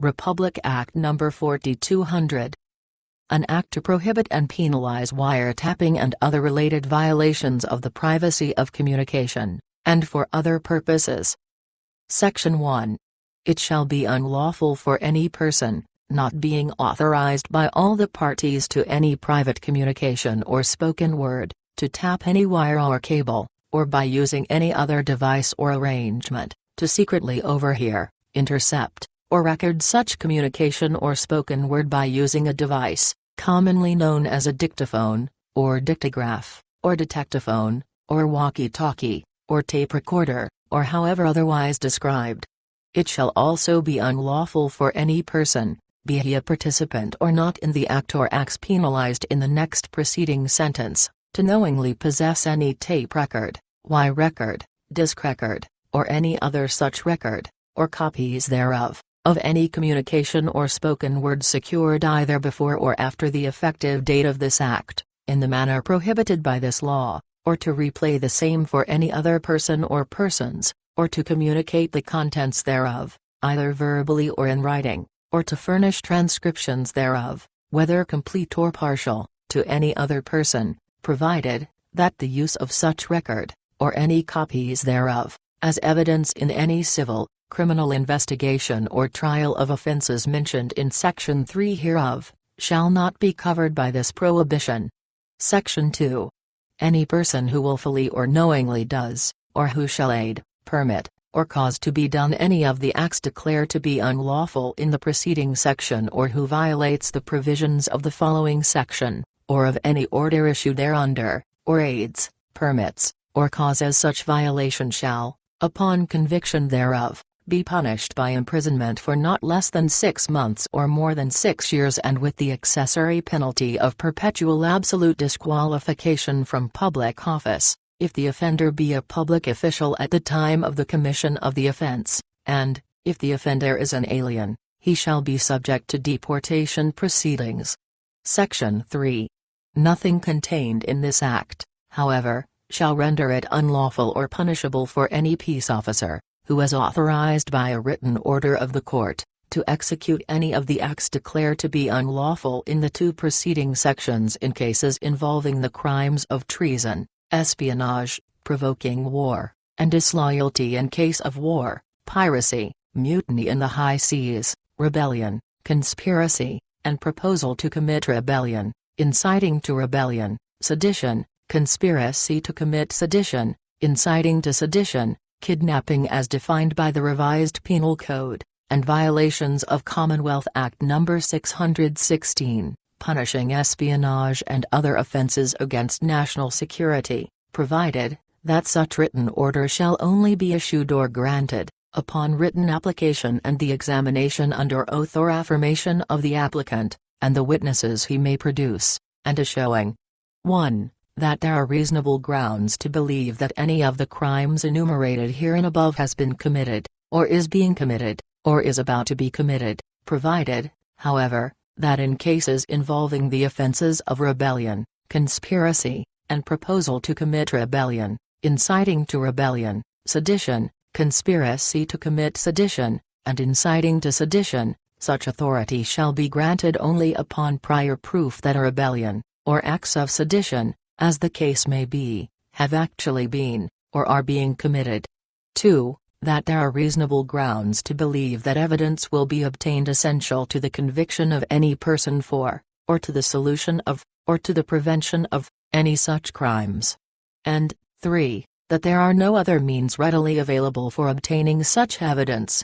Republic Act No. 4200. An act to prohibit and penalize wiretapping and other related violations of the privacy of communication, and for other purposes. Section 1. It shall be unlawful for any person, not being authorized by all the parties to any private communication or spoken word, to tap any wire or cable, or by using any other device or arrangement, to secretly overhear, intercept, or record such communication or spoken word by using a device, commonly known as a dictaphone, or dictograph, or detectaphone, or walkie-talkie, or tape recorder, or however otherwise described. It shall also be unlawful for any person, be he a participant or not in the act or acts penalized in the next preceding sentence, to knowingly possess any tape record, wire record, disc record, or any other such record, or copies thereof, of any communication or spoken word secured either before or after the effective date of this act, in the manner prohibited by this law, or to replay the same for any other person or persons, or to communicate the contents thereof, either verbally or in writing, or to furnish transcriptions thereof, whether complete or partial, to any other person, provided that the use of such record, or any copies thereof, as evidence in any civil, criminal investigation or trial of offenses mentioned in Section 3 hereof, shall not be covered by this prohibition. Section 2. Any person who willfully or knowingly does, or who shall aid, permit, or cause to be done any of the acts declared to be unlawful in the preceding section, or who violates the provisions of the following section, or of any order issued thereunder, or aids, permits, or causes such violation shall, upon conviction thereof, be punished by imprisonment for not less than 6 months or more than 6 years, and with the accessory penalty of perpetual absolute disqualification from public office, if the offender be a public official at the time of the commission of the offense, and, if the offender is an alien, he shall be subject to deportation proceedings. Section 3. Nothing contained in this act, however, shall render it unlawful or punishable for any peace officer, who is authorized by a written order of the court, to execute any of the acts declared to be unlawful in the 2 preceding sections in cases involving the crimes of treason, espionage, provoking war, and disloyalty in case of war, piracy, mutiny in the high seas, rebellion, conspiracy, and proposal to commit rebellion, inciting to rebellion, sedition, conspiracy to commit sedition, inciting to sedition, kidnapping as defined by the Revised Penal Code, and violations of Commonwealth Act No. 616. Punishing espionage and other offenses against national security, provided that such written order shall only be issued or granted, upon written application and the examination under oath or affirmation of the applicant, and the witnesses he may produce, and a showing 1. That there are reasonable grounds to believe that any of the crimes enumerated herein above has been committed, or is being committed, or is about to be committed, provided, however, that in cases involving the offenses of rebellion, conspiracy, and proposal to commit rebellion, inciting to rebellion, sedition, conspiracy to commit sedition, and inciting to sedition, such authority shall be granted only upon prior proof that a rebellion, or acts of sedition, as the case may be, have actually been, or are being committed. 2. That there are reasonable grounds to believe that evidence will be obtained essential to the conviction of any person for, or to the solution of, or to the prevention of, any such crimes. And, 3. That there are no other means readily available for obtaining such evidence.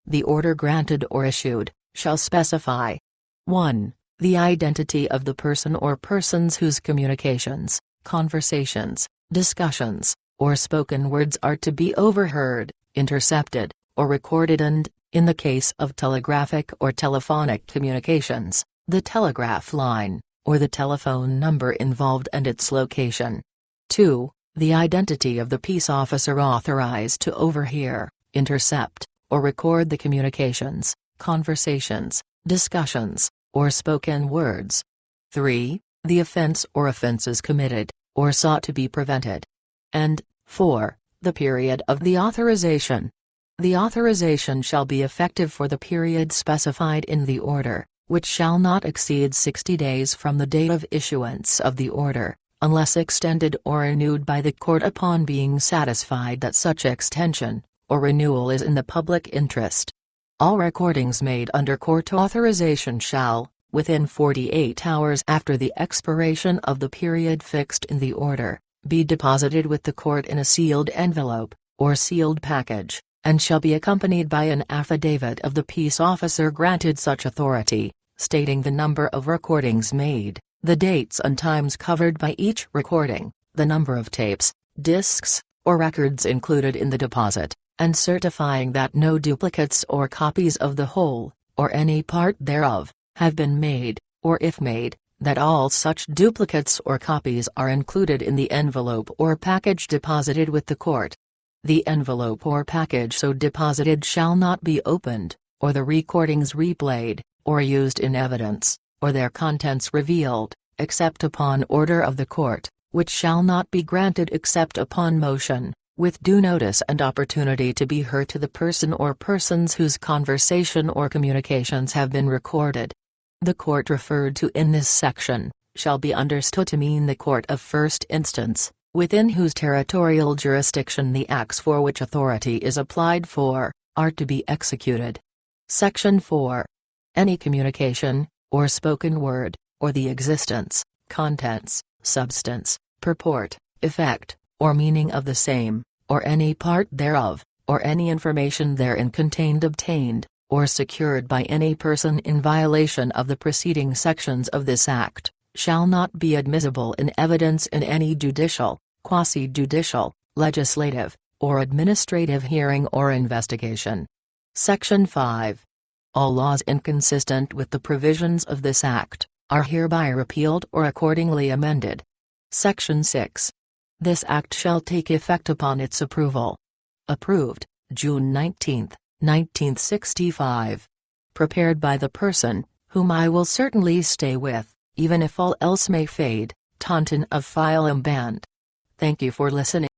The order granted or issued, shall specify 1. The identity of the person or persons whose communications, conversations, discussions, or spoken words are to be overheard, intercepted, or recorded, and, in the case of telegraphic or telephonic communications, the telegraph line, or the telephone number involved and its location. 2. The identity of the peace officer authorized to overhear, intercept, or record the communications, conversations, discussions, or spoken words. 3. The offense or offenses committed, or sought to be prevented. And, 4. The period of the authorization. The authorization shall be effective for the period specified in the order, which shall not exceed 60 days from the date of issuance of the order, unless extended or renewed by the court upon being satisfied that such extension or renewal is in the public interest. All recordings made under court authorization shall, within 48 hours after the expiration of the period fixed in the order, be deposited with the court in a sealed envelope, or sealed package, and shall be accompanied by an affidavit of the peace officer granted such authority, stating the number of recordings made, the dates and times covered by each recording, the number of tapes, discs, or records included in the deposit, and certifying that no duplicates or copies of the whole, or any part thereof, have been made, or if made, that all such duplicates or copies are included in the envelope or package deposited with the court. The envelope or package so deposited shall not be opened, or the recordings replayed, or used in evidence, or their contents revealed, except upon order of the court, which shall not be granted except upon motion, with due notice and opportunity to be heard to the person or persons whose conversation or communications have been recorded. The court referred to in this section shall be understood to mean the court of first instance, within whose territorial jurisdiction the acts for which authority is applied for are to be executed. Section 4. Any communication, or spoken word, or the existence, contents, substance, purport, effect, or meaning of the same, or any part thereof, or any information therein contained obtained, or secured by any person in violation of the preceding sections of this Act, shall not be admissible in evidence in any judicial, quasi-judicial, legislative, or administrative hearing or investigation. Section 5. All laws inconsistent with the provisions of this Act are hereby repealed or accordingly amended. Section 6. This Act shall take effect upon its approval. Approved, June 19, 1965. Prepared by the person, whom I will certainly stay with, even if all else may fade, Taunton of Philippiine. Thank you for listening.